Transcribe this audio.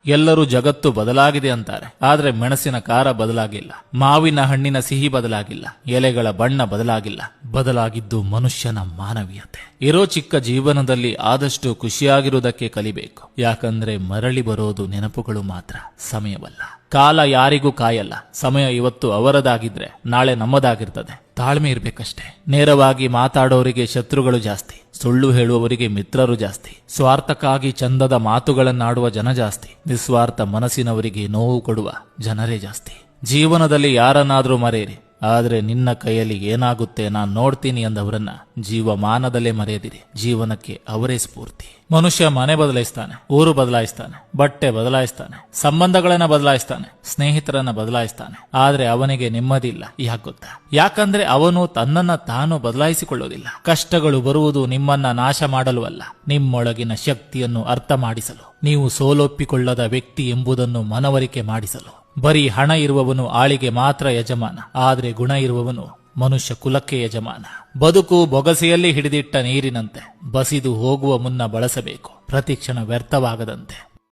ಎಲ್ಲರೂ ಜಗತ್ತು ಬದಲಾಗಿದೆ ಅಂತಾರೆ, ಆದ್ರೆ ಮೆಣಸಿನ ಖಾರ ಬದಲಾಗಿಲ್ಲ, ಮಾವಿನ ಹಣ್ಣಿನ ಸಿಹಿ ಬದಲಾಗಿಲ್ಲ, ಎಲೆಗಳ ಬಣ್ಣ ಬದಲಾಗಿಲ್ಲ. ಬದಲಾಗಿದ್ದು ಮನುಷ್ಯನ ಮಾನವೀಯತೆ. ಇರೋ ಚಿಕ್ಕ ಜೀವನದಲ್ಲಿ ಆದಷ್ಟು ಖುಷಿಯಾಗಿರುವುದಕ್ಕೆ ಕಲಿಬೇಕು. ಯಾಕಂದ್ರೆ ಮರಳಿ ಬರೋದು ನೆನಪುಗಳು ಮಾತ್ರ, ಸಮಯವಲ್ಲ. ಕಾಲ ಯಾರಿಗೂ ಕಾಯಲ್ಲ. ಸಮಯ ಇವತ್ತು ಅವರದಾಗಿದ್ರೆ ನಾಳೆ ನಮ್ಮದಾಗಿರ್ತದೆ. ತಾಳ್ಮೆ ಇರ್ಬೇಕಷ್ಟೇ. ನೇರವಾಗಿ ಮಾತಾಡೋರಿಗೆ ಶತ್ರುಗಳು ಜಾಸ್ತಿ, ಸುಳ್ಳು ಹೇಳುವವರಿಗೆ ಮಿತ್ರರು ಜಾಸ್ತಿ, ಸ್ವಾರ್ಥಕ್ಕಾಗಿ ಚಂದದ ಮಾತುಗಳನ್ನಾಡುವ ಜನ ಜಾಸ್ತಿ, ನಿಸ್ವಾರ್ಥ ಮನಸ್ಸಿನವರಿಗೆ ನೋವು ಕೊಡುವ ಜನರೇ ಜಾಸ್ತಿ. ಜೀವನದಲ್ಲಿ ಯಾರನ್ನಾದ್ರೂ ಮರೆಯಿರಿ, ಆದ್ರೆ ನಿನ್ನ ಕೈಯಲ್ಲಿ ಏನಾಗುತ್ತೆ ನಾನ್ ನೋಡ್ತೀನಿ ಎಂದವರನ್ನ ಜೀವಮಾನದಲ್ಲೇ ಮರೆಯದಿರಿ. ಜೀವನಕ್ಕೆ ಅವರೇ ಸ್ಫೂರ್ತಿ. ಮನುಷ್ಯ ಮನೆ ಬದಲಾಯಿಸ್ತಾನೆ, ಊರು ಬದಲಾಯಿಸ್ತಾನೆ, ಬಟ್ಟೆ ಬದಲಾಯಿಸ್ತಾನೆ, ಸಂಬಂಧಗಳನ್ನ ಬದಲಾಯಿಸ್ತಾನೆ, ಸ್ನೇಹಿತರನ್ನ ಬದಲಾಯಿಸ್ತಾನೆ, ಆದ್ರೆ ಅವನಿಗೆ ನೆಮ್ಮದಿ ಇಲ್ಲ. ಯಾಕೆ ಗೊತ್ತಾ? ಯಾಕಂದ್ರೆ ಅವನು ತನ್ನನ್ನ ತಾನು ಬದಲಾಯಿಸಿಕೊಳ್ಳೋದಿಲ್ಲ. ಕಷ್ಟಗಳು ಬರುವುದು ನಿಮ್ಮನ್ನ ನಾಶ ಮಾಡಲು ಅಲ್ಲ, ನಿಮ್ಮೊಳಗಿನ ಶಕ್ತಿಯನ್ನು ಅರ್ಥ ಮಾಡಿಸಲು, ನೀವು ಸೋಲೊಪ್ಪಿಕೊಳ್ಳದ ವ್ಯಕ್ತಿ ಎಂಬುದನ್ನು ಮನವರಿಕೆ ಮಾಡಿಸಲು. ಬರೀ ಹಣ ಇರುವವನು ಆಳಿಗೆ ಮಾತ್ರ ಯಜಮಾನ, ಆದ್ರೆ ಗುಣ ಇರುವವನು ಮನುಷ್ಯ ಕುಲಕ್ಕೆ ಯಜಮಾನ. ಬದುಕು ಬೊಗಸೆಯಲ್ಲಿ ಹಿಡಿದಿಟ್ಟ ನೀರಿನಂತೆ, ಬಸಿದು ಹೋಗುವ ಮುನ್ನ ಬಳಸಬೇಕು, ಪ್ರತಿಕ್ಷಣ ವ್ಯರ್ಥವಾಗದಂತೆ.